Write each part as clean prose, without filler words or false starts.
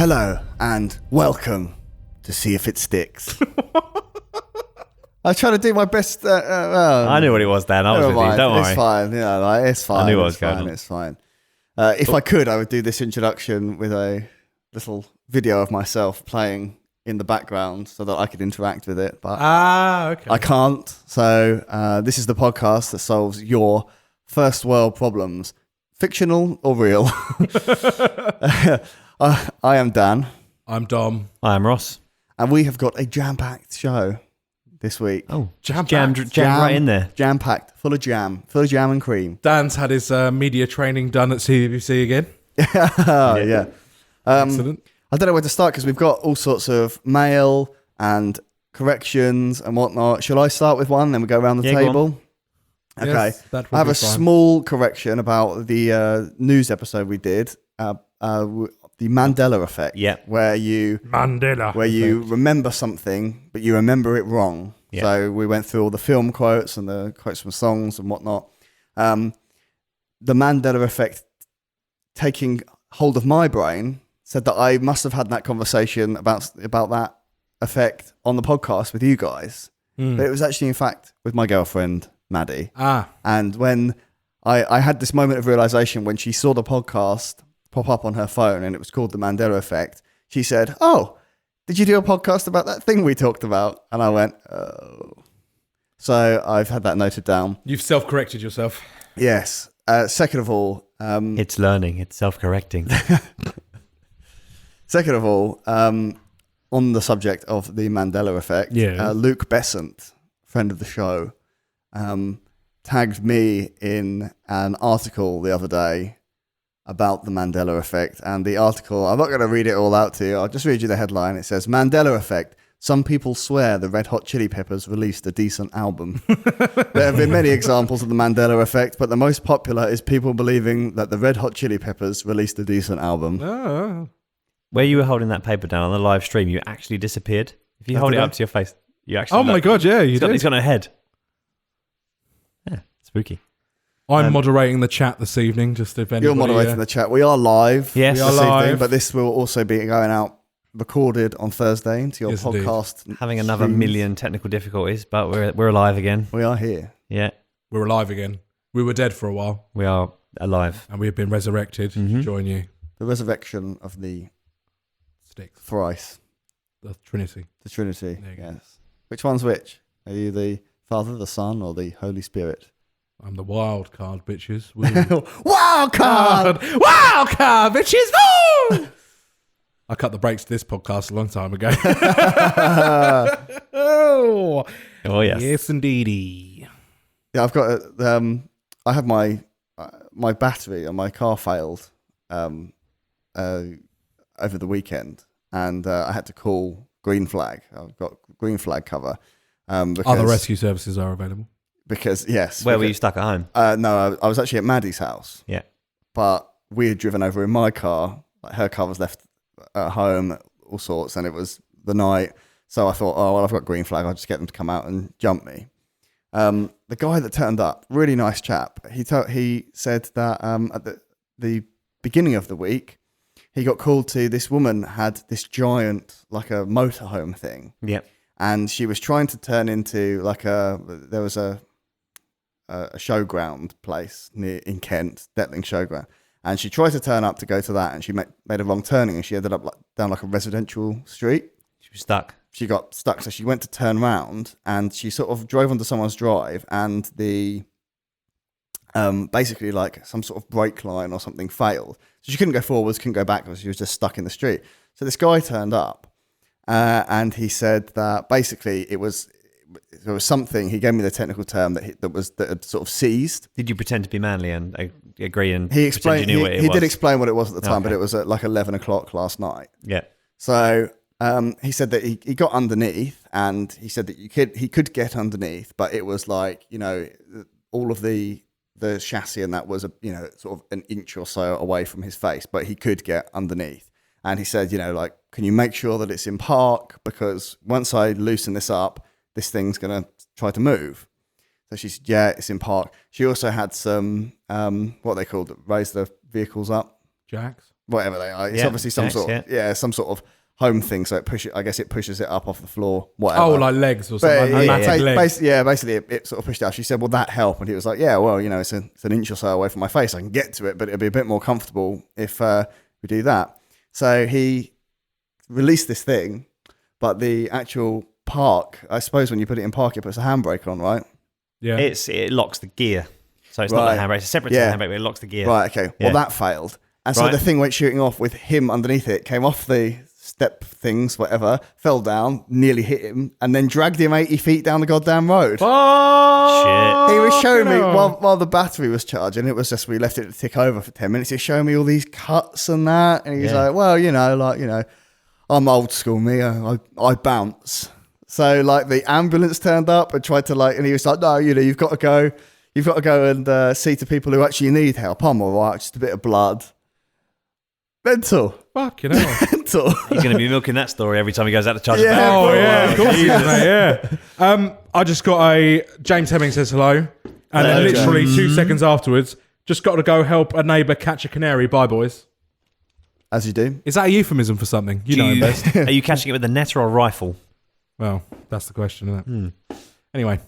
Hello and welcome to See If It Sticks. I try to do my best. I knew what it was, Dan. I was with you. Don't worry. It's fine. It's fine. I knew what was going on. It's fine. If I could, I would do this introduction with a little video of myself playing in the background so that I could interact with it. But okay. I can't. So this is the podcast that solves your first world problems, fictional or real. I am Dan. I'm Dom. I'm Ross. And we have got a jam-packed show this week. Oh, jam right in there. Jam-packed, full of jam and cream. Dan's had his media training done at CBBC again. Yeah. Excellent. I don't know where to start because we've got all sorts of mail and corrections and whatnot. Shall I start with one, then we go around the table? Okay. Yes, I have a small correction about the news episode we did. The Mandela effect, where you remember something, but you remember it wrong. Yeah. So we went through all the film quotes and the quotes from songs and whatnot. The Mandela effect taking hold of my brain said that I must have had that conversation about that effect on the podcast with you guys. But it was actually, in fact, with my girlfriend, Maddie. And when I had this moment of realization when she saw the podcast pop up on her phone and it was called the Mandela effect, she said, "Oh, did you do a podcast about that thing we talked about?" And I went, "Oh." So I've had that noted down. You've self-corrected yourself. Yes. Second of all... it's learning. It's self-correcting. Second of all, on the subject of the Mandela effect, Luke Besant, friend of the show, tagged me in an article the other day about the Mandela effect. And the article, I'm not going to read it all out to you. I'll just read you the headline. It says, "Mandela effect. Some people swear the Red Hot Chili Peppers released a decent album." There have been many examples of the Mandela effect, but the most popular is people believing that the Red Hot Chili Peppers released a decent album. Oh. Where you were holding that paper down on the live stream, you actually disappeared. If you hold it up to your face, you actually... Oh my God, yeah, He's got a head. Yeah, spooky. I'm moderating the chat this evening, just if anybody... You're moderating the chat. We are live this evening, but this will also be going out recorded on Thursday into your podcast. Indeed. Having another million technical difficulties, but we're alive again. We are here. Yeah. We're alive again. We were dead for a while. We are alive. And we have been resurrected to join you. The resurrection of the Sticks. Thrice. The Trinity. The Trinity, yes. Which one's which? Are you the Father, the Son, or the Holy Spirit? I'm the wild card, bitches. Wild card! Wild card, bitches! Woo! I cut the brakes to this podcast a long time ago. Oh, yes. Yes, indeedy. Yeah, I've got... I have my battery on my car failed over the weekend, and I had to call Green Flag. I've got Green Flag cover. Other rescue services are available. Because, yes. Were you stuck at home? No, I was actually at Maddie's house. Yeah. But we had driven over in my car. Like, her car was left at home, all sorts, and it was the night. So I thought, oh, well, I've got Green Flag. I'll just get them to come out and jump me. The guy that turned up, really nice chap, he said that at the beginning of the week, he got called to this woman had this giant, like a motorhome thing. Yeah. And she was trying to turn into there was a showground place in Kent, Detling Showground. And she tried to turn up to go to that, and she made a wrong turning, and she ended up down like a residential street. She was stuck. She got stuck, so she went to turn around, and she sort of drove onto someone's drive, and the basically like some sort of brake line or something failed. So she couldn't go forwards, couldn't go backwards. She was just stuck in the street. So this guy turned up, and he said that basically there was something. He gave me the technical term that had sort of seized. Did you pretend to be manly and agree and he explained? You knew what it was? He did explain what it was at the time, but it was at like 11 o'clock last night. Yeah. So he said that he got underneath, and he said that he could get underneath, but it was like, all of the chassis and that was sort of an inch or so away from his face, but he could get underneath. And he said, can you make sure that it's in park? Because once I loosen this up, this thing's going to try to move. So she said, yeah, it's in park. She also had some, what they called, raise the vehicles up. Jacks? whatever they are. It's obviously some sort of home thing. So it pushes it up off the floor. Whatever. Oh, like legs or something. Basically, it sort of pushed it up. She said, "Will that help?" And he was like, "Yeah, well, it's an inch or so away from my face. I can get to it, but it'll be a bit more comfortable if we do that." So he released this thing, but the actual park, I suppose, when you put it in park, it puts a handbrake on, right? Yeah, it locks the gear. So it's not the handbrake, it's separate to the handbrake, but it locks the gear. Right, okay. Yeah. Well, that failed. And so the thing went shooting off with him underneath it, came off the step things, whatever, fell down, nearly hit him, and then dragged him 80 feet down the goddamn road. Oh, shit. He was showing me, while the battery was charging, it was just, we left it to tick over for 10 minutes, he was showing me all these cuts and that, and he was like, well, I'm old school, me, I bounce. So, the ambulance turned up and tried to, and he was like, no, you've got to go and see to people who actually need help. I'm all right, just a bit of blood. Mental. Fucking hell. Mental. He's going to be milking that story every time he goes out to charge it. Oh, yeah, of course he is, mate, yeah. I just got a James Hemming says hello, and then literally 2 seconds afterwards, just got to go help a neighbour catch a canary. Bye, boys. As you do. Is that a euphemism for something? You know best. Are you catching it with a net or a rifle? Well, that's the question, isn't it? Anyway.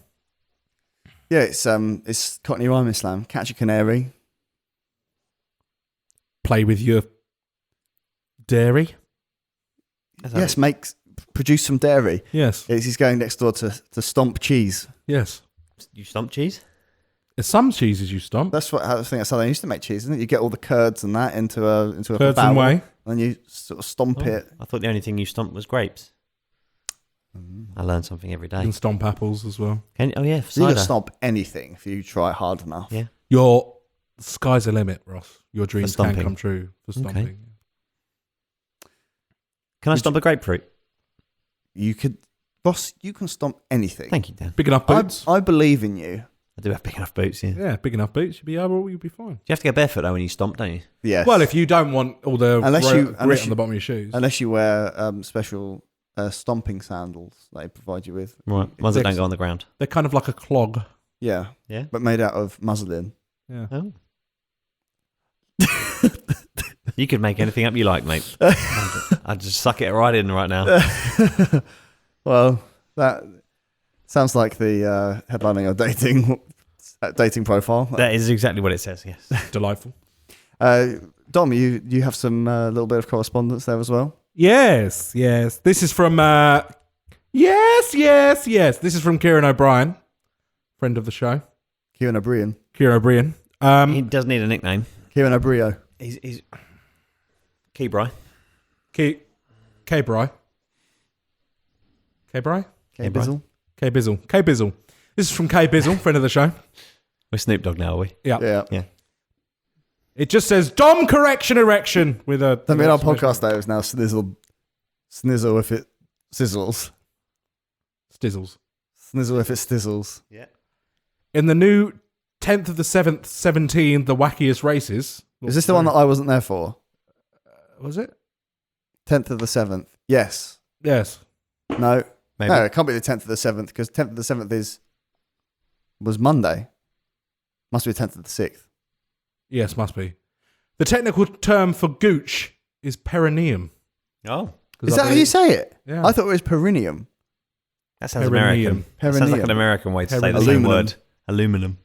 Yeah, it's Cockney rhyming slam. Catch a canary. Play with your dairy. Yes, produce some dairy. Yes. He's going next door to stomp cheese. Yes. You stomp cheese? There's some cheeses you stomp. I think that's how they used to make cheese, isn't it? You get all the curds and that into a curds and whey, and you sort of stomp it. I thought the only thing you stomped was grapes. I learn something every day. You can stomp apples as well. You can stomp anything if you try hard enough. Yeah. The sky's the limit, Ross. Your dreams can come true for stomping. Okay. Can I stomp a grapefruit? You could, Ross. You can stomp anything. Thank you, Dan. Big enough boots. I believe in you. I do have big enough boots. Yeah. Yeah, big enough boots. You'll be fine. You have to go barefoot though when you stomp, don't you? Yeah. Well, if you don't want all the grit on the bottom of your shoes, unless you wear special stomping sandals they provide you with. Right. Ones that don't go on the ground. They're kind of like a clog. Yeah. Yeah. But made out of muslin. Yeah. Oh. You could make anything up you like, mate. I'd just suck it right in right now. Well, that sounds like the headlining of dating profile. That is exactly what it says, yes. Delightful. Dom, you have some little bit of correspondence there as well? Yes. This is from... Yes. This is from Kieran O'Brien, friend of the show. Kieran O'Brien. He does need a nickname. Kieran O'Brien. He's Kebri. K-Bri. K-Bizzle. This is from K-Bizzle, friend of the show. We're Snoop Dogg now, are we? Yeah. It just says Dom correction erection with a... I mean, our podcast though is now Snizzle if it sizzles. Stizzles. Snizzle if it stizzles. Yeah. In the new 10th of the 7th, 17, the wackiest races. Is this the one that I wasn't there for? Was it? 10th of the 7th. Yes. No. Maybe. No, it can't be the 10th of the 7th because 10th of the 7th was Monday. Must be the 10th of the 6th. Yes, must be. The technical term for gooch is perineum. Oh. Is that how you say it? Yeah. I thought it was perineum. That sounds American. That sounds like an American way to say the same word. Aluminum.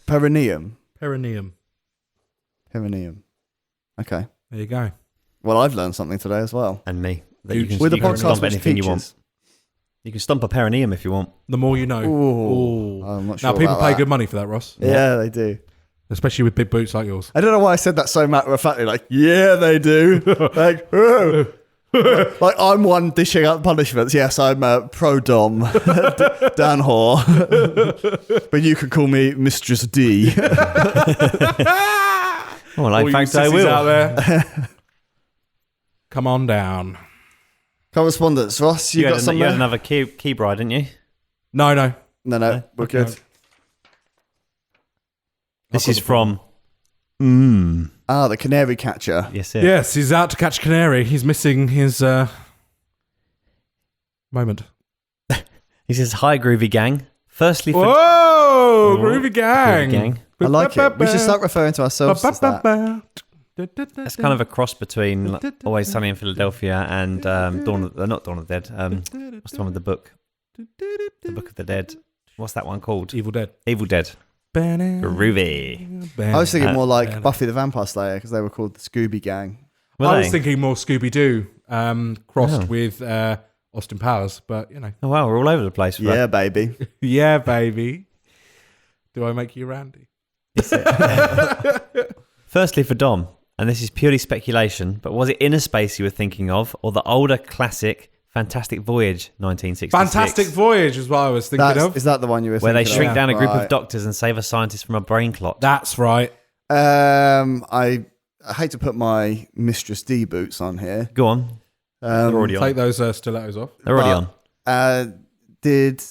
Perineum. Perineum. Okay. There you go. Well, I've learned something today as well. And me. With the podcast stomp which anything features. you want. You can stomp a perineum if you want. The more you know. Ooh. I'm not sure now, people about pay that. good money for that, Ross. Yeah, they do. Especially with big boots like yours. I don't know why I said that so matter-of-factly. Like, yeah, they do. Like, like I'm one dishing out punishments. Yes, I'm pro-dom, Dan Hoare. But you can call me Mistress D. Well, in fact, I will. Out there. Come on down. Correspondence, Ross. You got something? You had another key bride, didn't you? No. We're good. This is from... the canary catcher. Yes, sir. Yes, he's out to catch canary. He's missing his moment. He says, hi, Groovy Gang. Firstly, Whoa, Groovy Gang. Groovy Gang. I like it. We should start referring to ourselves as that. It's kind of a cross between Always Sunny in Philadelphia and not Dawn of the Dead. What's the one with the book? The Book of the Dead. What's that one called? Evil Dead. Evil Dead. Groovy. I was thinking more like Buffy the Vampire Slayer because they were called the Scooby Gang. I was thinking more Scooby-Doo crossed with Austin Powers, but you know. Oh wow, we're all over the place. Yeah, baby. Yeah, baby. Do I make you Randy? Firstly, for Dom, and this is purely speculation, but was it Inner Space you were thinking of, or the older classic Fantastic Voyage 1966? Fantastic Voyage is what I was thinking of. Is that the one you were where thinking they shrink of? down a group of doctors and save a scientist from a brain clot? That's right. I hate to put my Mistress D boots on here. Go on. They're already on. Take those stilettos off. They're already on. Did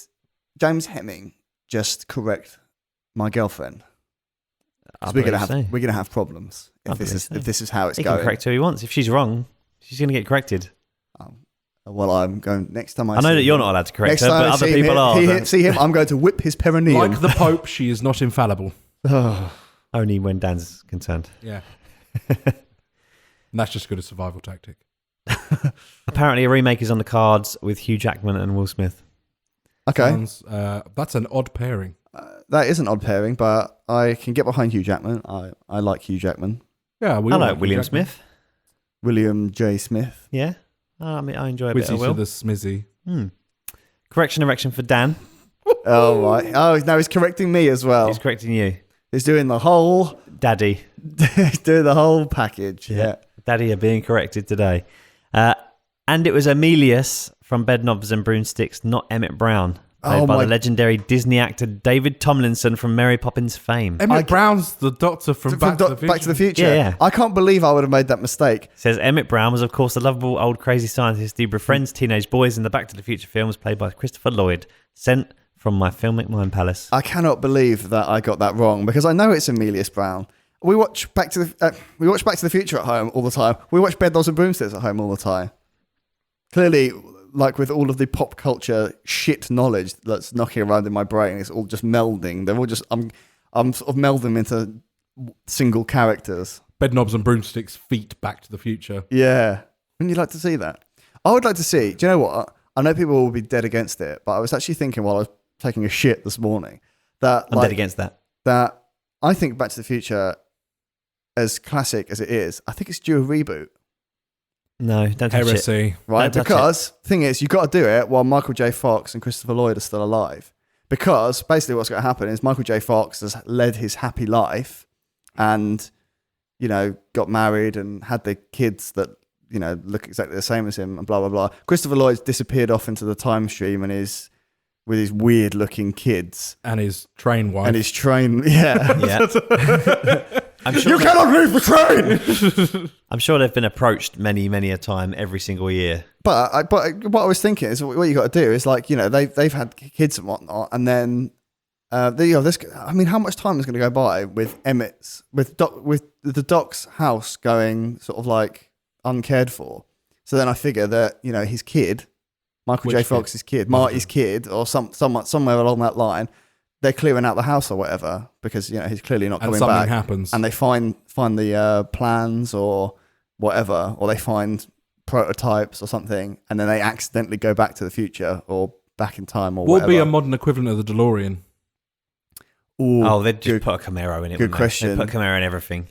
James Hemming just correct my girlfriend? We're gonna have problems if this is how it's going. He can correct who he wants. If she's wrong, she's gonna get corrected. Well, I'm going next time I know that you're not allowed to correct her, but other people are. See him, I'm going to whip his perineum. Like the Pope, she is not infallible. Only when Dan's concerned. Yeah. And that's just good a survival tactic. Apparently, a remake is on the cards with Hugh Jackman and Will Smith. Okay. That's an odd pairing. That is an odd pairing, but I can get behind Hugh Jackman. I like Hugh Jackman. Yeah, we I all like William Smith. William J. Smith. Yeah. I mean, I enjoy a bit of Will. To the smizzy. Correction erection for Dan. Oh, right. Oh, now he's correcting me as well. He's correcting you. He's doing the whole... Daddy. He's doing the whole package. Yeah. Daddy are being corrected today. And it was Emilius from Bedknobs and Broomsticks, not Emmett Brown. Played by the legendary Disney actor David Tomlinson from Mary Poppins fame. Emmett Brown's the doctor from Back to the Future. Yeah. I can't believe I would have made that mistake. Says Emmett Brown was, of course, the lovable old crazy scientist who befriends teenage boys in the Back to the Future films, played by Christopher Lloyd, sent from my filmic mind palace. I cannot believe that I got that wrong because I know it's Emilius Brown. We watch Back to the Future at home all the time. We watch Bedknobs and Broomsticks at home all the time. Clearly, like with all of the pop culture shit knowledge that's knocking around in my brain, it's all just melding. They're all just I'm sort of melding into single characters. Bedknobs and Broomsticks feet Back to the Future. Yeah. Wouldn't you like to see that? I would like to see. Do you know what? I know people will be dead against it, but I was actually thinking while I was taking a shit this morning that I'm dead against that. That I think Back to the Future, as classic as it is, I think it's due a reboot. No, don't touch Heresy. Right? Because the thing is, you've got to do it while Michael J. Fox and Christopher Lloyd are still alive. Because basically what's going to happen is Michael J. Fox has led his happy life and, you know, got married and had the kids that, you know, look exactly the same as him and blah, blah, blah. Christopher Lloyd's disappeared off into the time stream and is with his weird looking kids. And his train wife. And his train, yeah. Sure you cannot leave the train! I'm sure they've been approached many, many a time every single year. But what I was thinking is what you got to do is like, you know, they've had kids and whatnot, and then I mean, how much time is going to go by with Emmett's with the Doc's house going sort of like uncared for? So then I figure that, you know, his kid, Michael J. Fox's kid, Marty's kid, or somewhere along that line, they're clearing out the house or whatever because, you know, he's clearly not coming back. And something happens. And they find the plans or whatever, or they find prototypes or something, and then they accidentally go back to the future or back in time or whatever. What would be a modern equivalent of the DeLorean? Ooh, they'd just put a Camaro in it. Good question. They'd put a Camaro in everything.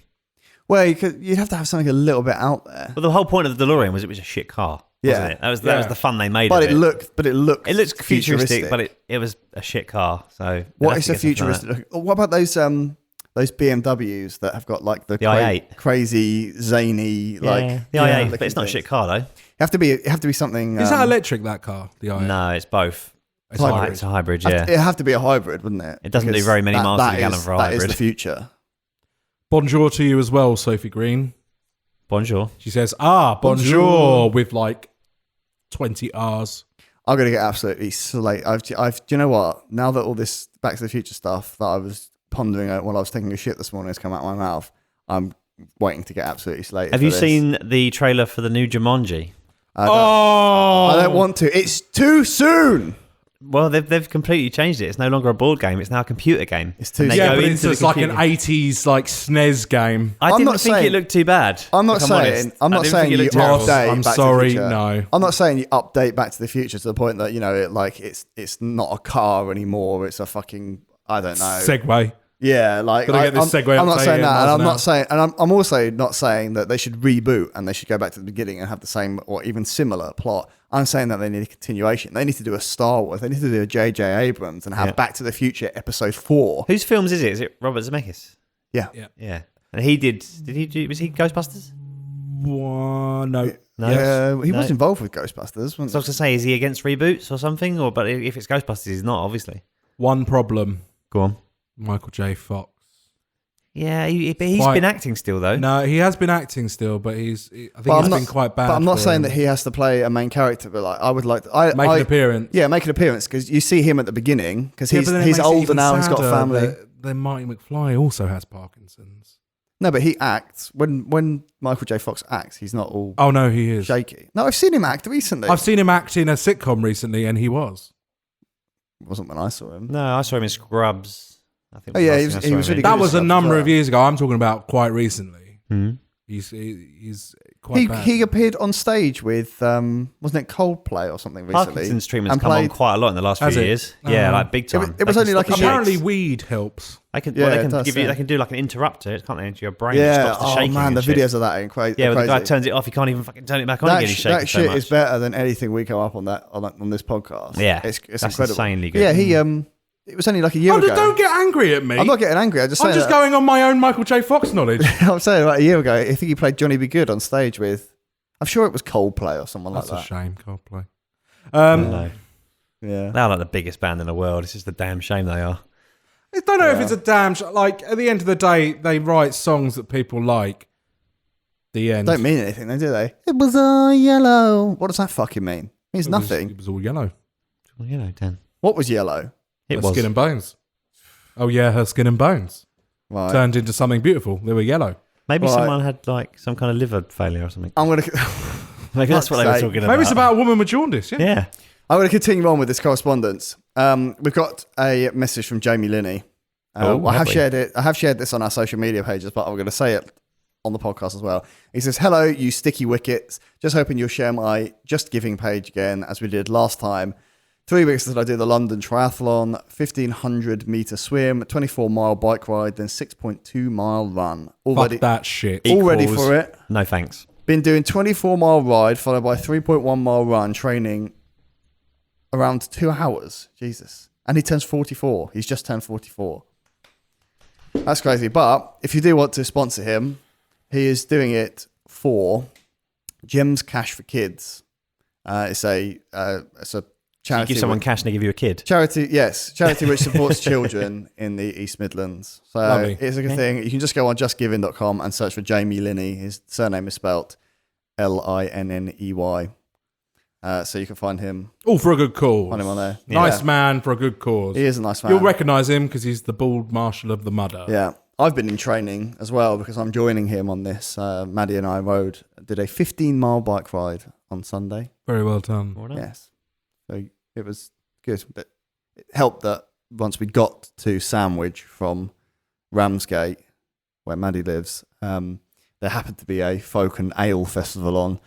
Well, you'd have to have something a little bit out there. Well, the whole point of the DeLorean was it was a shit car. Wasn't it? That was the fun they made. But of it. It looked futuristic, but it was a shit car. So what is a futuristic? What about those BMWs that have got like the i8, crazy zany like the i8? But it's not a shit car though. You have to be something. Is that electric? That car, the i8? No, it's both. It's a hybrid. Yeah, it'd have to be a hybrid, wouldn't it? It doesn't do very many miles per gallon for a hybrid. That is the future. Bonjour to you as well, Sophie Green. Bonjour. She says, bonjour with like 20 R's. I'm gonna get absolutely slate. Do you know what? Now that all this Back to the Future stuff that I was pondering while I was taking a shit this morning has come out of my mouth, I'm waiting to get absolutely slated. Have you seen the trailer for the new Jumanji? I don't want to. It's too soon. Well, they've completely changed it. It's no longer a board game. It's now a computer game. It's too. But it's like an 80s like SNES game. I didn't think it looked too bad. I'm not saying you update. I'm Back sorry, to the Future. no. I'm not saying you update Back to the Future to the point that it's not a car anymore. It's a fucking I don't know Segway. Yeah, like I'm not saying that, and I'm also not saying that they should reboot and they should go back to the beginning and have the same or even similar plot. I'm saying that they need a continuation. They need to do a Star Wars. They need to do a J.J. Abrams and have Back to the Future Episode 4. Whose films is it? Is it Robert Zemeckis? Yeah. And he did he do? Was he Ghostbusters? No. Yeah, he was involved with Ghostbusters. So I was going to say, is he against reboots or something? But if it's Ghostbusters, he's not, obviously. One problem. Go on. Michael J. Fox. Yeah, but he's been acting still, though. No, he has been acting still, but I think he's been quite bad. But I'm not saying that he has to play a main character, but like I would like to make an appearance. Yeah, make an appearance because you see him at the beginning because he's older now. He's got a family. Then Marty McFly also has Parkinson's. No, but he acts when Michael J. Fox acts. He's not all. Oh no, he is shaky. No, I've seen him act recently. I've seen him act in a sitcom recently, and he was. It wasn't when I saw him. No, I saw him in Scrubs. I think he was really good. That was a number of years ago. I'm talking about quite recently. Mm-hmm. He's quite bad. He appeared on stage with wasn't it Coldplay or something recently? Parkinson's treatment's come on quite a lot in the last few years. Yeah, like big time. It was only like apparently weed helps. They can do like an interrupter, can't they, into your brain? Yeah. It stops the shaking. Man, the videos of that are crazy. Yeah, when the guy turns it off, you can't even fucking turn it back on again. He's shaking that shit is better than anything we come up on this podcast. Yeah, it's that's incredible. Insanely good. Yeah, it was only like a year ago. Don't get angry at me. I'm not getting angry. I'm just going on my own Michael J. Fox knowledge. I'm saying about a year ago, I think he played Johnny B. Good on stage with, I'm sure it was Coldplay or someone like that. That's a shame, Coldplay. No. Yeah. They're like the biggest band in the world. It's just a damn shame they are. I don't know if it's a damn like at the end of the day, they write songs that people like. The end. Don't mean anything, do they? It was all yellow. What does that fucking mean? It means nothing. It was all yellow. It's all yellow, Dan. What was yellow? It was skin and bones. Oh yeah, her skin and bones turned into something beautiful. They were yellow. Maybe someone had like some kind of liver failure or something. I'm gonna. Maybe that's what they were talking about. Maybe it's about a woman with jaundice. Yeah. I'm going to continue on with this correspondence. We've got a message from Jamie Linney. I have shared it. I have shared this on our social media pages, but I'm going to say it on the podcast as well. He says, "Hello, you sticky wickets. Just hoping you'll share my Just Giving page again, as we did last time. 3 weeks until I do the London Triathlon, 1,500 metre swim, 24-mile bike ride, then 6.2-mile run. Fuck that shit. All ready for it. No thanks. Been doing 24-mile ride, followed by 3.1-mile run, training around 2 hours. Jesus. And he turns 44. He's just turned 44. That's crazy. But if you do want to sponsor him, he is doing it for Gems Cash for Kids. It's a charity. You give someone cash and they give you a kid. Charity which supports children in the East Midlands. So Lovely. It's a good thing. You can just go on justgiving.com and search for Jamie Linney. His surname is spelt Linney. So you can find him. All for a good cause. Find him on there. Nice man for a good cause. He is a nice man. You'll recognise him because he's the bald marshal of the Mudder. Yeah. I've been in training as well because I'm joining him on this. Maddie and I did a 15-mile bike ride on Sunday. Very well done. Yes. So it was good. But it helped that once we got to Sandwich from Ramsgate, where Maddie lives, there happened to be a folk and ale festival on.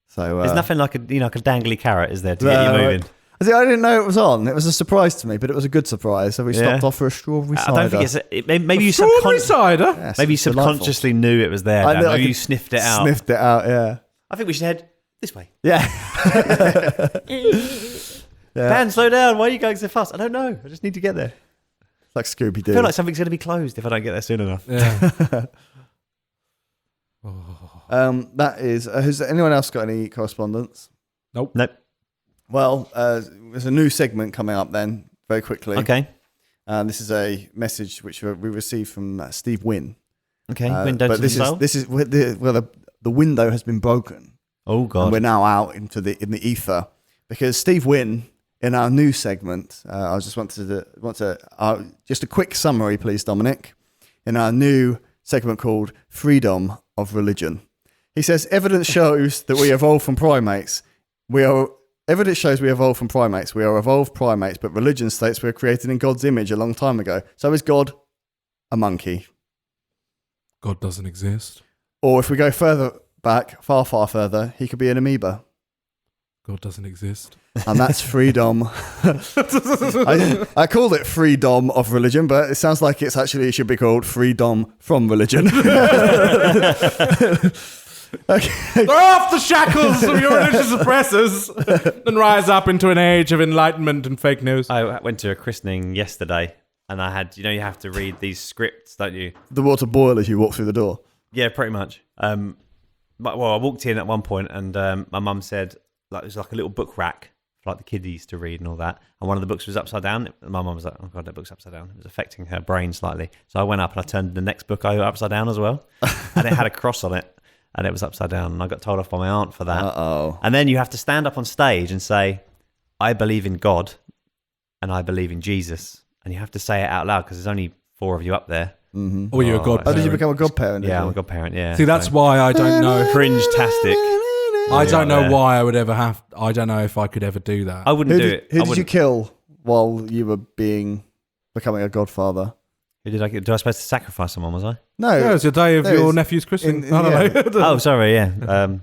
So there's nothing like a dangly carrot, is there, to get you moving? I didn't know it was on. It was a surprise to me, but it was a good surprise. So we stopped off for a strawberry cider. I don't think maybe you strawberry cider. Yes, maybe you subconsciously knew it was there. Maybe you sniffed it out. Sniffed it out. Yeah. I think we should head this way. Yeah. Dan, slow down. Why are you going so fast? I don't know. I just need to get there. It's like Scooby-Doo. I feel like something's going to be closed if I don't get there soon enough. Yeah. That is. Has anyone else got any correspondence? Nope. Well, there's a new segment coming up then, very quickly. Okay. This is a message which we received from Steve Wynn. Okay. Window but to this is the window has been broken. Oh God. And we're now out in the ether because Steve Wynn in our new segment. I just want to just a quick summary, please, Dominic. In our new segment called Freedom of Religion, he says evidence shows that we evolved from primates. We are Evidence shows we evolved from primates. We are evolved primates, but religion states we were created in God's image a long time ago. So is God a monkey? God doesn't exist. Or if we go further back, far, far further, he could be an amoeba. God doesn't exist. And that's freedom. I called it freedom of religion, but it sounds like it should be called freedom from religion. Okay. Throw off the shackles of your religious oppressors and rise up into an age of enlightenment and fake news. I went to a christening yesterday and I had, you have to read these scripts, don't you? The water boil as you walk through the door. Yeah, pretty much. I walked in at one point and my mum said, it was like a little book rack for like the kiddies to read and all that. And one of the books was upside down. My mum was like, oh God, that book's upside down. It was affecting her brain slightly. So I went up and I turned the next book over upside down as well. And it had a cross on it. And it was upside down. And I got told off by my aunt for that. Uh-oh. And then you have to stand up on stage and say, I believe in God and I believe in Jesus. And you have to say it out loud because there's only 4 of you up there. Mm-hmm. Or you're a godparent. Oh, did you become a godparent? Yeah, I'm a godparent, yeah. See, that's why I don't know. Cringe-tastic. I don't know why I would ever have... I don't know if I could ever do that. I wouldn't do it. Who did you kill while you were becoming a godfather? Who did I kill? Do I supposed to sacrifice someone, was I? No. Yeah, it was the day of your nephew's christening. I don't know. Oh, sorry, yeah.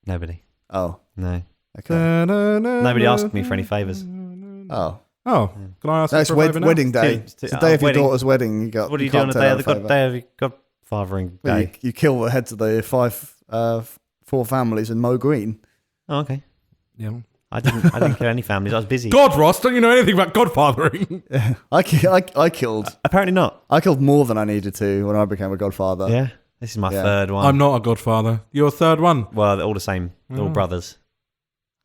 Nobody. Oh. No. Okay. Nobody asked me for any favours. Oh. Oh, can I ask you for a favour now? Wedding day. It's the day of your daughter's wedding. What do you do on the day of your godfathering day? You kill the heads of the 4 families and mow green. Oh, okay. Yeah. I didn't kill any families. I was busy. God, Ross, don't you know anything about godfathering? I killed. Apparently not. I killed more than I needed to when I became a godfather. Yeah. This is my third one. I'm not a godfather. You're a third one. Well, they're all the same. They're all brothers.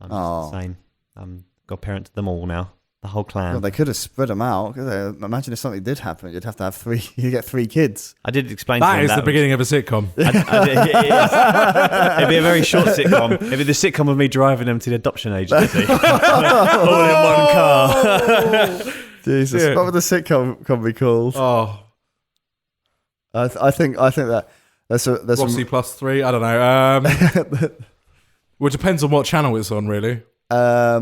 I'm just the same. I'm godparent to them all now. The whole clan. Well, they could have spread them out. Imagine if something did happen, you'd have to have 3. You get 3 kids. I did explain to them that is the beginning of a sitcom. It'd be a very short sitcom. It'd be the sitcom of me driving them to the adoption agency, all in one car. Jesus, yeah. What would the sitcom be called? Oh, I think that there's Rossi plus 3. I don't know. Well, it depends on what channel it's on, really. I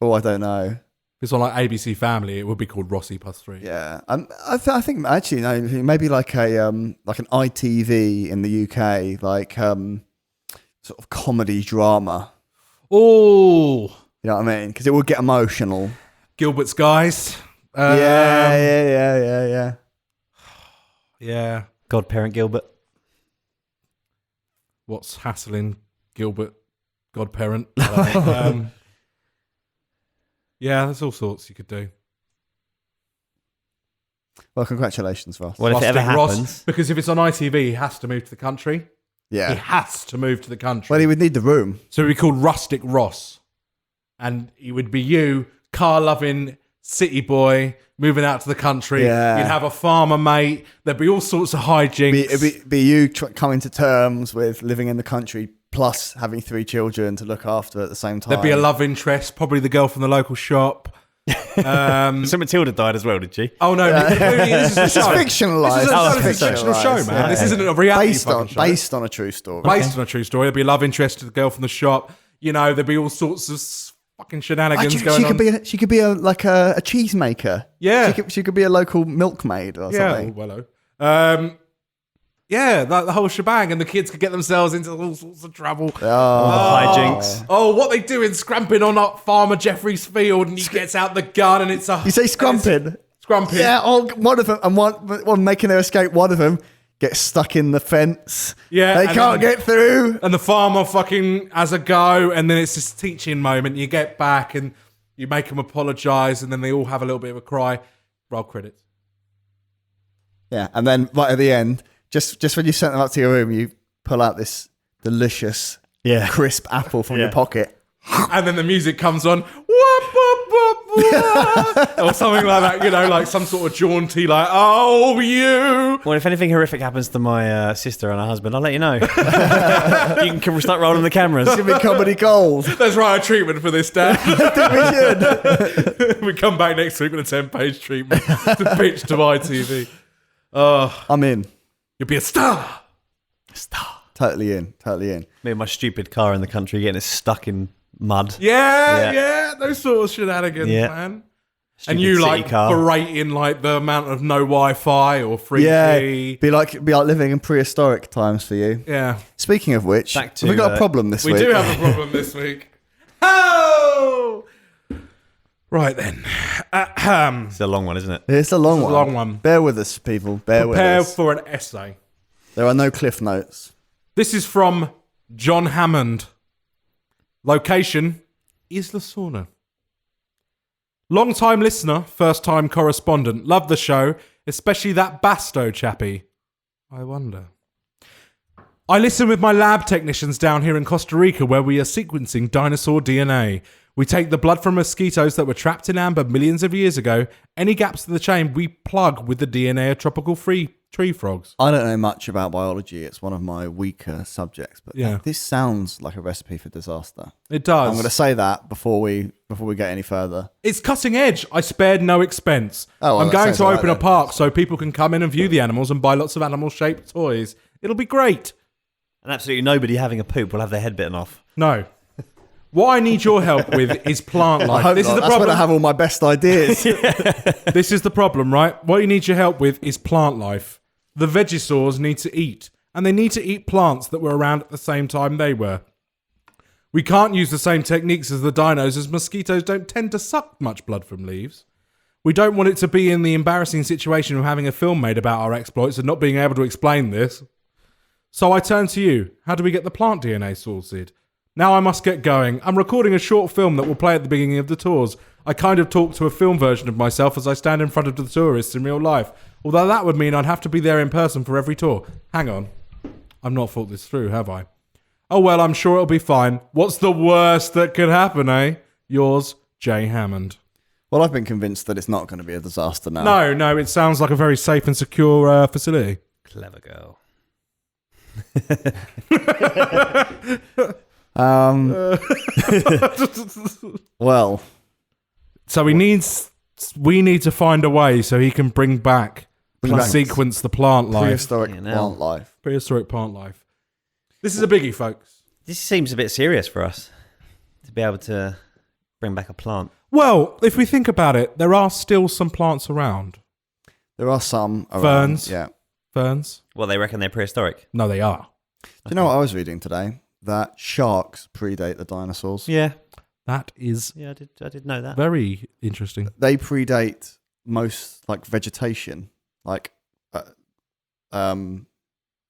don't know. If it's on like ABC Family, it would be called Rossi plus 3. Yeah, I think actually no, maybe like an ITV in the UK, like sort of comedy drama. Oh, you know what I mean? Because it would get emotional. Gilbert's Guys. Yeah. Yeah. Godparent Gilbert. What's hassling Gilbert? Godparent. Yeah, there's all sorts you could do. Well, congratulations, Ross. Well, if it ever happens... Ross, because if it's on ITV, he has to move to the country. Yeah. He has to move to the country. Well, he would need the room. So he'd be called Rustic Ross. And he would be you, car-loving city boy, moving out to the country. Yeah. You'd have a farmer mate. There'd be all sorts of hijinks. It'd be you coming to terms with living in the country plus having 3 children to look after at the same time. There'd be a love interest, probably the girl from the local shop. So Matilda died as well, did she? Oh no, this is fictionalised. This is a fictional show, man. Yeah. This isn't a reality show. Based on a true story. Based on a true story. There'd be a love interest to the girl from the shop. You know, there'd be all sorts of fucking shenanigans going on. She could be a cheesemaker. Yeah. She could be a local milkmaid or something. Oh, hello. Yeah, the whole shebang, and the kids could get themselves into all sorts of trouble. Hijinks. Oh, what they doing, scramping on up Farmer Jeffrey's field, and he gets out the gun, and it's a... You say scrumping? Scrumping. Yeah, one of them, and one making their escape, one of them gets stuck in the fence. Yeah. They can't get through. And the farmer fucking has a go, and then it's this teaching moment. You get back, and you make them apologise, and then they all have a little bit of a cry. Roll credits. Yeah, and then right at the end... Just when you sent them up to your room, you pull out this delicious, crisp apple from your pocket. And then the music comes on. Or something like that, you know, like some sort of jaunty, like, oh, you. Well, if anything horrific happens to my sister and her husband, I'll let you know. You can start rolling the cameras. It's going to be comedy gold. Let's write a treatment for this, Dad. I think we should. We come back next week with a 10-page treatment to pitch to ITV. I'm in. You'll be a star. A star. Totally in. Me and my stupid car in the country getting it stuck in mud. Yeah, those sort of shenanigans, man. Stupid and you city car. berating the amount of no Wi-Fi or 3G. Yeah, be like living in prehistoric times for you. Yeah. Speaking of which, have we got a problem this week? We do have a problem this week. Oh! Right then. It's a long one, isn't it? It's a long one. Bear with us, people. Prepare with us. For an essay. There are no cliff notes. This is from John Hammond. Location, Isla Sorna. Long-time listener, first-time correspondent. Love the show, especially that Basto chappie. I wonder. I listen with my lab technicians down here in Costa Rica where we are sequencing dinosaur DNA. We take the blood from mosquitoes that were trapped in amber millions of years ago. Any gaps in the chain, we plug with the DNA of tropical tree frogs. I don't know much about biology. It's one of my weaker subjects. But this sounds like a recipe for disaster. It does. I'm going to say that before we get any further. It's cutting edge. I spared no expense. Oh, well, I'm going to open a park so people can come in and view the animals and buy lots of animal-shaped toys. It'll be great. And absolutely nobody having a poop will have their head bitten off. No. What I need your help with is plant life. This is the problem. That's when I have all my best ideas. This is the problem, right? What you need your help with is plant life. The Vegesaurs need to eat, and they need to eat plants that were around at the same time they were. We can't use the same techniques as the dinos, as mosquitoes don't tend to suck much blood from leaves. We don't want it to be in the embarrassing situation of having a film made about our exploits and not being able to explain this. So I turn to you. How do we get the plant DNA sorted? Now I must get going. I'm recording a short film that will play at the beginning of the tours. I kind of talk to a film version of myself as I stand in front of the tourists in real life. Although that would mean I'd have to be there in person for every tour. Hang on. I've not thought this through, have I? Oh well, I'm sure it'll be fine. What's the worst that could happen, eh? Yours, Jay Hammond. Well, I've been convinced that it's not going to be a disaster now. No, it sounds like a very safe and secure facility. Clever girl. Well, so we need to find a way so he can bring back sequence the plant life. Prehistoric plant life. This is a biggie, folks. This seems a bit serious for us to be able to bring back a plant. Well, if we think about it, there are still some plants around. There are some around. Ferns. Yeah. Ferns. Well, they reckon they're prehistoric. No, they are. Do you know what I was reading today? That sharks predate the dinosaurs. Yeah. That is I did know that. Very interesting. They predate most vegetation,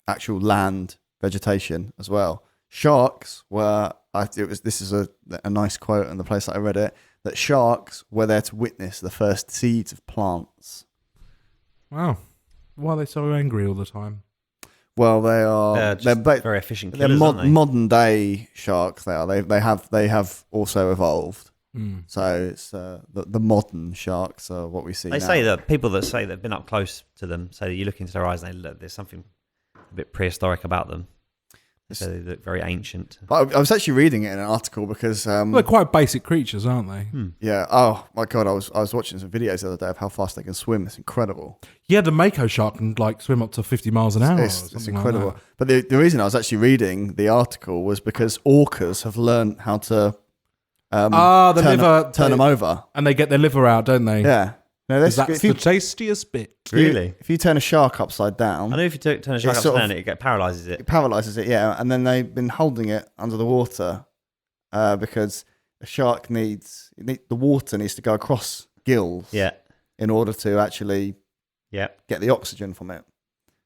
actual land vegetation as well. Sharks were this is a nice quote in the place that I read it, that sharks were there to witness the first seeds of plants. Wow. Why are they so angry all the time? Well, they're very efficient killers, they're aren't they? modern day sharks. They have also evolved. So it's the modern sharks are what we see. They now. say that people that say they've been up close to them, so you look into their eyes and there's something a bit prehistoric about them. So they look very ancient. But I was actually reading it in an article because they're quite basic creatures, aren't they? Yeah. Oh my god, I was watching some videos the other day of how fast they can swim. It's incredible. Yeah, the mako shark can swim up to 50 miles an hour. It's incredible. But the reason I was actually reading the article was because orcas have learned how to turn them over, and they get their liver out, don't they? Yeah. No, that's the tastiest bit. Really? If you turn a shark upside down... I know if you turn a shark upside down, it paralyses it. It paralyses it, yeah. And then they've been holding it under the water because a shark the water needs to go across gills in order to actually get the oxygen from it.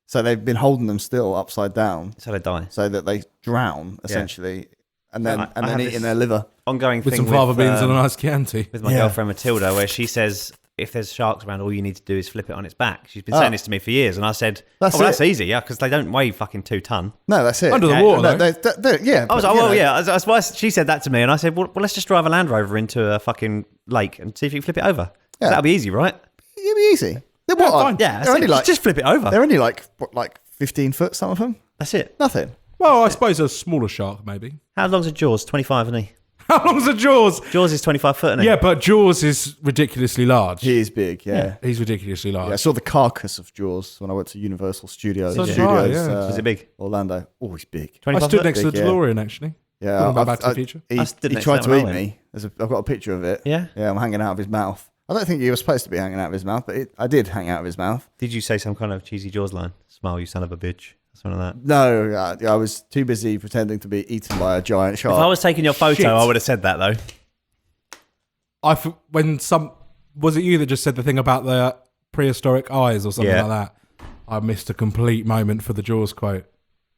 So they've been holding them still upside down. So they die. So that they drown, essentially, and then eating their liver. Ongoing with thing some fava beans and a nice Chianti. With my girlfriend Matilda, where she says, if there's sharks around, all you need to do is flip it on its back. She's been saying this to me for years, and I said, that's easy, because they don't weigh fucking 2 ton. No, that's it. Under the water, I was like, that's why she said that to me, and I said, well, let's just drive a Land Rover into a fucking lake and see if you can flip it over. Yeah. That'll be easy, right? It'll be easy. They're only just flip it over. They're only like 15 foot, some of them. That's it. Nothing. Well, I suppose a smaller shark, maybe. How long's a Jaws? 25, isn't he? How long's a Jaws? Jaws is 25 foot, isn't it? Yeah, but Jaws is ridiculously large. He is big, yeah. He's ridiculously large. Yeah, I saw the carcass of Jaws when I went to Universal Studios. So did I, yeah. Was it big? Orlando. Oh, he's big. I stood next to the DeLorean, actually. Yeah, Back to the Future. He next tried to to that eat when I me. I've got a picture of it. Yeah? Yeah, I'm hanging out of his mouth. I don't think you were supposed to be hanging out of his mouth, but I did hang out of his mouth. Did you say some kind of cheesy Jaws line? Smile, you son of a bitch. Something like that. No, I was too busy pretending to be eaten by a giant shark. If I was taking your photo, Shit. I would have said that, though. Was it you that just said the thing about the prehistoric eyes or something like that? I missed a complete moment for the Jaws quote.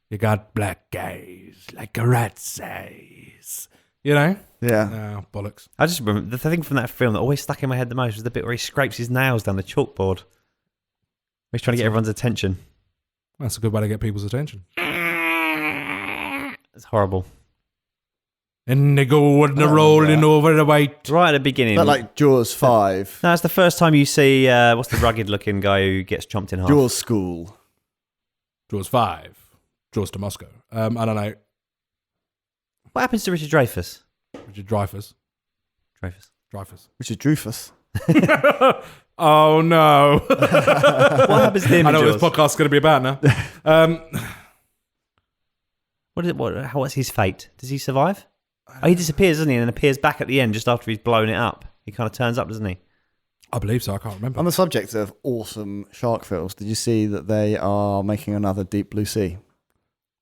You got black eyes like a rat's eyes. You know? Yeah. Oh, bollocks. I just remember the thing from that film that always stuck in my head the most was the bit where he scrapes his nails down the chalkboard. He's trying to get everyone's attention. That's a good way to get people's attention. It's horrible. And they go and they're rolling over the white. Right at the beginning. But like Jaws 5. No, it's the first time you see, what's the rugged-looking guy who gets chomped in half? Jaws School. Jaws 5. Jaws to Moscow. I don't know. What happens to Richard Dreyfuss? Richard Dreyfuss. Dreyfuss. Richard Dreyfuss. Oh, no. What happens to him? I know what this podcast's going to be about now. What's his fate? Does he survive? Oh, he disappears, doesn't he? And then appears back at the end just after he's blown it up. He kind of turns up, doesn't he? I believe so. I can't remember. On the subject of awesome shark films, did you see that they are making another Deep Blue Sea?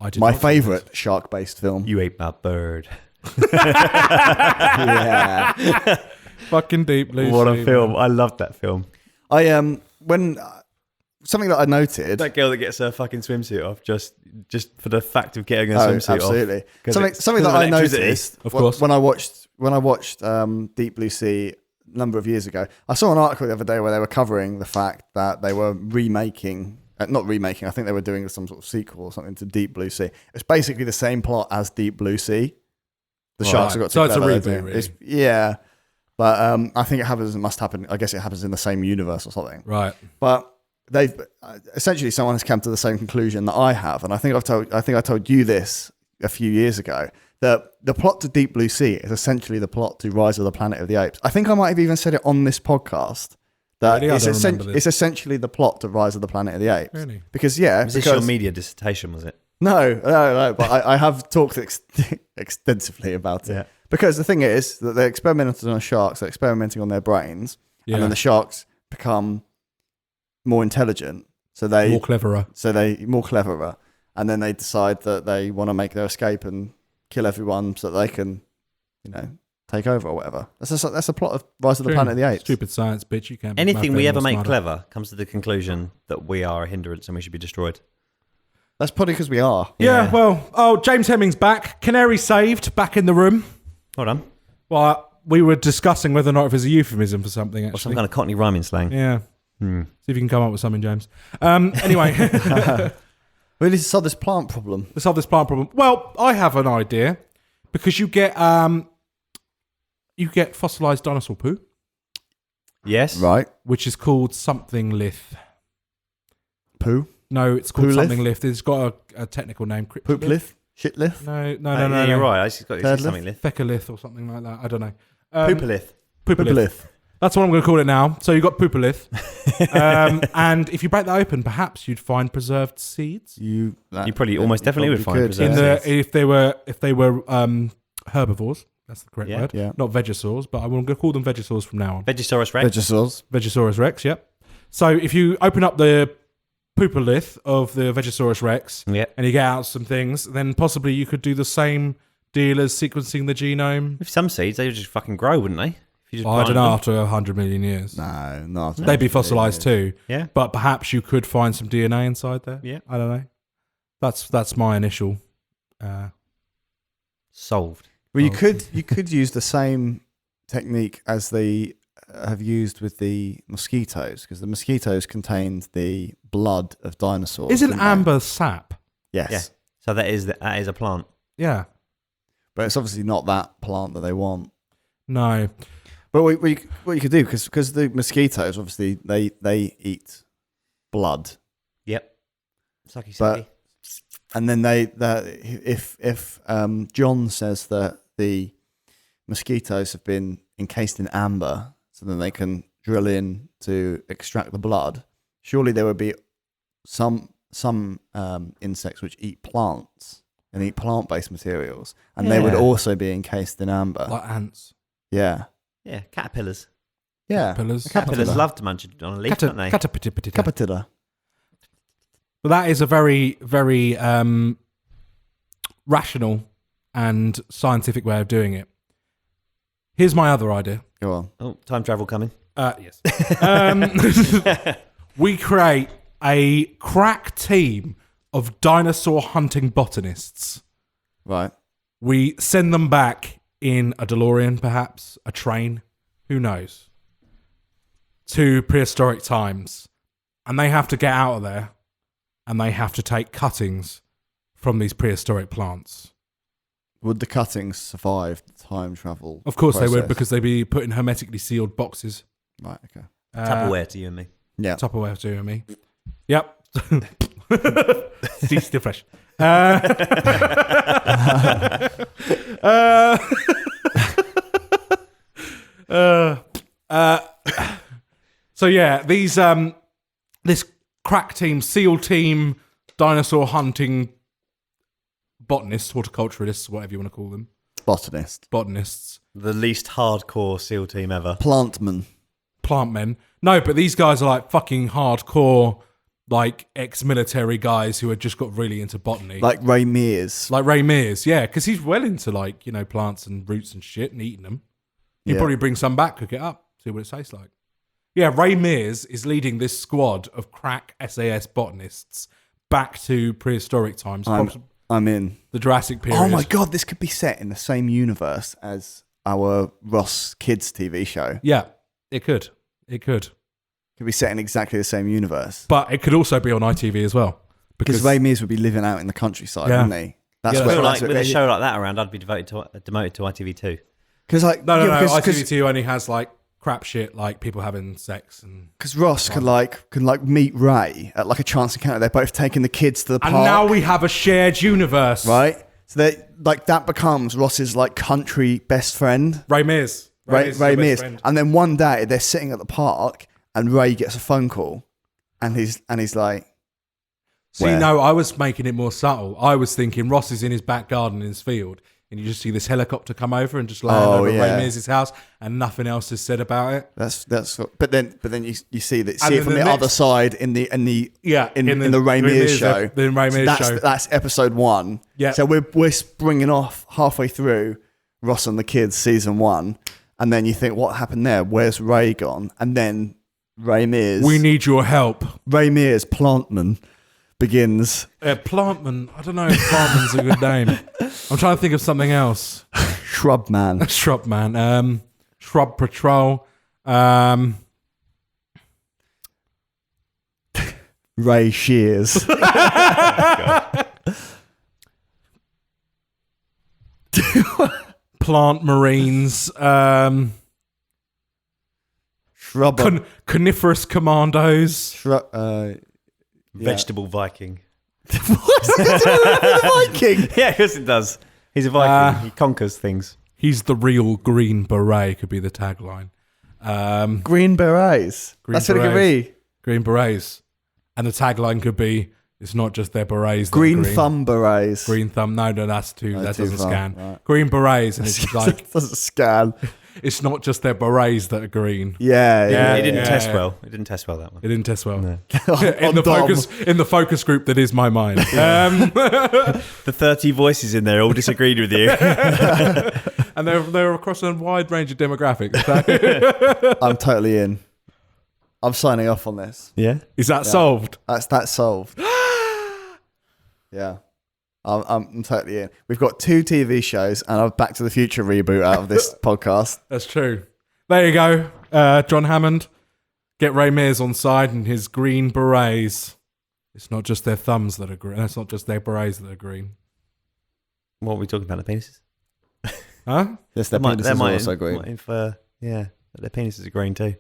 I did My not see favourite shark-based film. You ate my bird. Yeah. Fucking Deep Blue What Sea, a film. man. I loved that film. Something that I noted. That girl that gets her fucking swimsuit off just for the fact of getting her swimsuit absolutely. off. Something that I noticed Of course. when I watched Deep Blue Sea a number of years ago. I saw an article the other day where they were covering the fact that they were not remaking. I think they were doing some sort of sequel or something to Deep Blue Sea. It's basically the same plot as Deep Blue Sea. The sharks have got so too it's a clever, reboot, really. Yeah, but I think must happen. I guess it happens in the same universe or something. Right. But they've essentially someone has come to the same conclusion that I have, and I think I told you this a few years ago, that the plot to Deep Blue Sea is essentially the plot to Rise of the Planet of the Apes. I think I might have even said it on this podcast that Really? it's essentially the plot to Rise of the Planet of the Apes. Really? Because Was this your media dissertation, was it? No, but I have talked extensively about it. Yeah. Because the thing is that they're experimenting on sharks, they're experimenting on their brains, and then the sharks become more intelligent. More cleverer, and then they decide that they want to make their escape and kill everyone so that they can, take over or whatever. That's a plot of Rise of the Planet of the Apes. Stupid science, bitch. You can't. Anything we ever make clever comes to the conclusion that we are a hindrance and we should be destroyed. That's probably because we are. Yeah. Well, James Hemming's back. Canary saved. Back in the room. Hold on. Well, we were discussing whether or not it was a euphemism for something. Actually, Or some kind of Cockney rhyming slang. Yeah. See if you can come up with something, James. Anyway. We need to solve this plant problem. Well, I have an idea. Because you get fossilized dinosaur poo. Yes. Right. Which is called something lith. Poo? No, it's called Poo-lith? something lith. It's got a technical name. Poop-lith? Shit-lith? No. You're right. I just got Third something lith. Fecalith or something like that. I don't know. Poopalith. Poopalith. That's what I'm going to call it now. So you've got poopalith. And if you break that open, perhaps you'd find preserved seeds. You probably almost definitely would find preserved seeds. If they were herbivores. That's the correct word. Yeah. Not vegesaurs, but I'm going to call them vegesaurs from now on. Vegesaurous Rex. Vegesaurous Rex, yep. So if you open up the poopalith of the Vegesaurus Rex and you get out some things, then possibly you could do the same deal as sequencing the genome. With some seeds, they would just fucking grow, wouldn't they? I don't know, after 100 million years. No, not. They'd be fossilized too. Yeah. But perhaps you could find some DNA inside there. Yeah. I don't know. That's my initial... Solved. Well, you could use the same technique as they have used with the mosquitoes, because the mosquitoes contained the blood of dinosaurs. Isn't amber sap? Yes. Yeah. So that is a plant. Yeah. But it's obviously not that plant that they want. No. But what you could do, because the mosquitoes, obviously, they eat blood. Yep. Sucky. And then if John says that the mosquitoes have been encased in amber, so then they can drill in to extract the blood, surely there would be some insects which eat plants and eat plant-based materials, and they would also be encased in amber. Like ants. Yeah. Yeah, caterpillars. Yeah. Caterpillars love to munch on a leaf, don't they? Caterpillar. But that is a very, very rational and scientific way of doing it. Here's my other idea. Go on. Oh, time travel coming. Yes. We create a crack team of dinosaur hunting botanists. Right. We send them back in a DeLorean, perhaps, a train, who knows, to prehistoric times. And they have to get out of there and they have to take cuttings from these prehistoric plants. Would the cuttings survive the time travel? Of course process? they would, because they'd be put in hermetically sealed boxes. Right, okay. Tupperware to you and me. Yeah. Tupperware to you and me. Yep. Still fresh. So yeah, these this crack team, SEAL team, dinosaur hunting botanists, horticulturalists, whatever you want to call them. Botanists. The least hardcore SEAL team ever. Plantmen. No, but these guys are like fucking hardcore, like ex-military guys who had just got really into botany. Like Ray Mears. Yeah, because he's well into like, you know, plants and roots and shit and eating them. He'd probably bring some back, cook it up, see what it tastes like. Yeah, Ray Mears is leading this squad of crack SAS botanists back to prehistoric times. I'm in. The Jurassic period. Oh my God, this could be set in the same universe as our Ross Kids TV show. Yeah, it could. It could be set in exactly the same universe. But it could also be on ITV as well. Because Ray Mears would be living out in the countryside, wouldn't he? With a show like that around, I'd be demoted to ITV2. Because No, ITV2 only has like crap shit, like people having sex, and because Ross can meet Ray at like a chance encounter. They're both taking the kids to the park, and now we have a shared universe, right? So that becomes Ross's like country best friend, Ray Mears. Ray Mears, and then one day they're sitting at the park, and Ray gets a phone call, and he's like, "See, no, I was making it more subtle. I was thinking Ross is in his back garden in his field." And you just see this helicopter come over and just land over Ray Mears' house, and nothing else is said about it. But then you see it from the other side in the Ray Mears show. The Ray Mears show. That's episode 1. Yeah. So we're springing off halfway through Ross and the Kids season 1, and then you think, what happened there? Where's Ray gone? And then Ray Mears. We need your help. Ray Mears, Plantman, begins. Plantman. I don't know if Plantman's a good name. I'm trying to think of something else. Shrubman. Shrub Patrol. Ray Shears. Plant Marines. Shrub. Coniferous Commandos. Vegetable Viking. What's it got to do with the Viking? Yeah, because it does. He's a Viking. He conquers things. He's the real Green Beret, could be the tagline. Green Berets. That's what it could be. Green Berets. And the tagline could be, it's not just their berets. Green Thumb Berets. Green Thumb. No, that's too. That doesn't scan. Right. Green Berets. And it's like. Doesn't scan. It's not just their berets that are green. Yeah. It didn't test well. It didn't test well, that one. It didn't test well. No. in the focus group that is my mind. The 30 voices in there all disagreed with you. And they're across a wide range of demographics. So. I'm totally in. I'm signing off on this. Yeah? Is that solved? That's solved. Yeah. I'm totally in. We've got 2 TV shows and a Back to the Future reboot out of this podcast. That's true. There you go. John Hammond. Get Ray Mears on side and his green berets. It's not just their thumbs that are green. That's not just their berets that are green. What are we talking about? The penises? Huh? Yes, their penises are also green. Their penises are green too.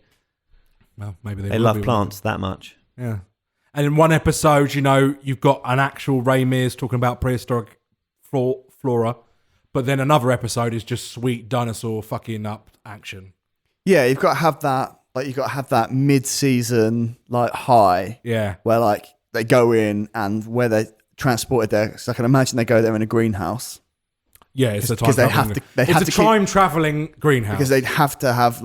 Well, maybe they love plants that much. Yeah. And in one episode, you've got an actual Ray Mears talking about prehistoric flora, but then another episode is just sweet dinosaur fucking up action. Yeah, you've got to have that. Like, you've got to have that mid-season like high. Yeah, where like they go in and where they're transported there. So I can imagine they go there in a greenhouse. Yeah, it's a time traveling greenhouse because they'd have to have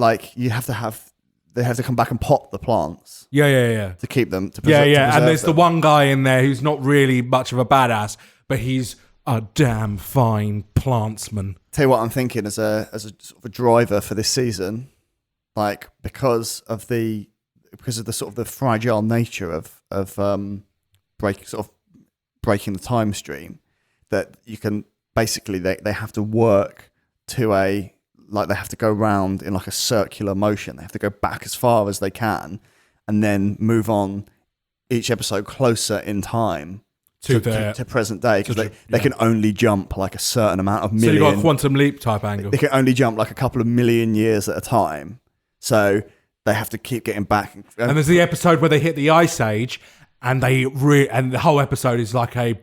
they have to come back and pop the plants. Yeah. To keep them. To and there's the one guy in there who's not really much of a badass, but he's a damn fine plantsman. Tell you what I'm thinking as a sort of a driver for this season, like because of the sort of the fragile nature of breaking the time stream, that you can basically they have to work to they have to go round in like a circular motion. They have to go back as far as they can and then move on each episode closer in time to present day, because they can only jump like a certain amount of million. So you've got a quantum leap type angle. They can only jump like a couple of million years at a time. So they have to keep getting back. And there's the episode where they hit the Ice Age, and and the whole episode is like a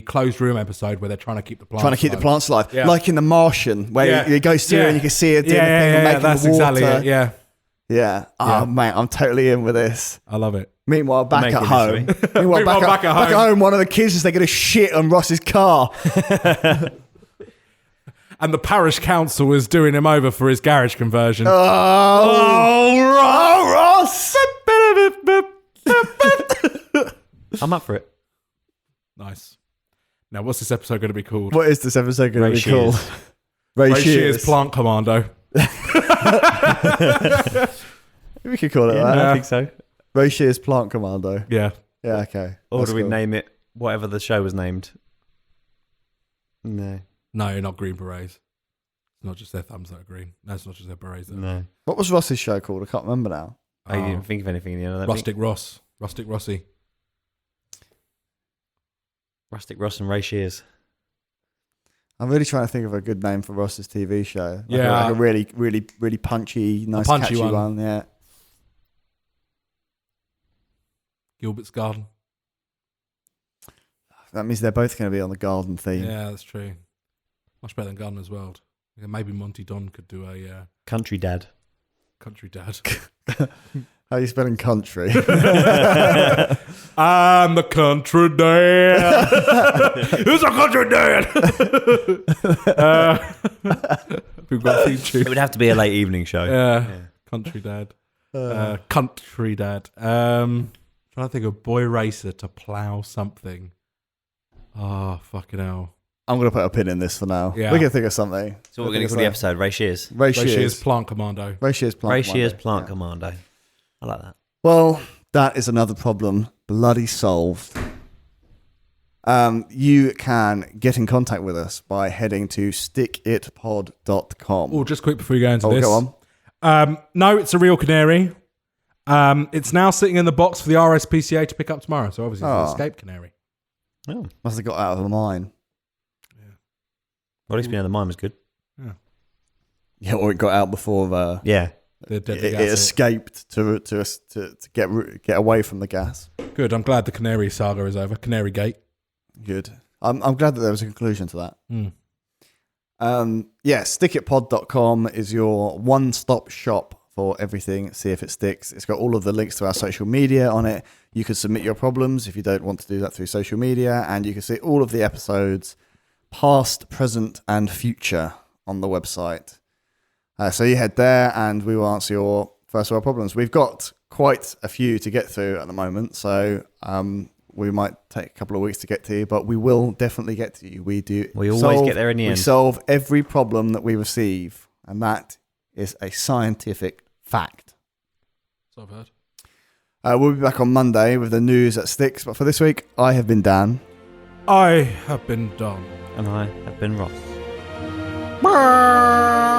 closed room episode where they're trying to keep the plants alive. Yeah. Like in The Martian, where he goes through and you can see it doing the thing and making that's the water. exactly it, Yeah. Oh, mate, I'm totally in with this. I love it. Meanwhile, back at home, back at home, one of the kids is taking a shit on Ross's car. And the parish council is doing him over for his garage conversion. Ross! I'm up for it. Nice. Now, what's this episode going to be called? What is this episode going to be called? Ray Shears Plant Commando. We could call it that. I think so. Ray Shears Plant Commando. Yeah. Yeah, okay. Or do we name it whatever the show was named? No, not Green Berets. It's not just their thumbs that are green. No, it's not just their berets that are green. No. What was Ross's show called? I can't remember now. I didn't think of anything in the other. Rustic Rossi. Rustic Ross and Ray Shears. I'm really trying to think of a good name for Ross's TV show. Like a really, really, really punchy, nice, catchy one. Yeah. Gilbert's Garden. That means they're both going to be on the garden theme. Yeah, that's true. Much better than Gardener's World. Maybe Monty Don could do a Country Dad. Country Dad. How are you spelling country? I'm the country dad. Who's a country dad? We've got a theme tune. It would have to be a late evening show. Yeah. Country Dad. Country Dad. Trying to think of boy racer to plough something. Oh, fucking hell. I'm going to put a pin in this for now. Yeah. We can think of something. So we're going to call the episode Ray Shears. Ray Shears Plant Commando. Ray Shears Plant Commando. I like that. Well, that is another problem bloody solved. You can get in contact with us by heading to stickitpod.com. Oh, just quick before you go into this. Go on. No, it's a real canary. It's now sitting in the box for the RSPCA to pick up tomorrow. So obviously it's an escape canary. Oh. Must have got out of the mine. Yeah. Well, at least being in the mine was good. Yeah, or it got out before. It escaped to get away from the gas. Good. I'm glad the canary saga is over. Canary Gate. Good. I'm glad that there was a conclusion to that. Stickitpod.com is your one-stop shop for everything. See if it sticks. It's got all of the links to our social media on it. You can submit your problems if you don't want to do that through social media, and you can see all of the episodes, past, present, and future, on the website. So you head there and we will answer your first world problems. We've got quite a few to get through at the moment, so we might take a couple of weeks to get to you, but we will definitely get to you. We always get there in the end. We solve every problem that we receive, and that is a scientific fact. So I've heard. We'll be back on Monday with the news that sticks, but for this week, I have been Dan. I have been Don. And I have been Ross. Bye.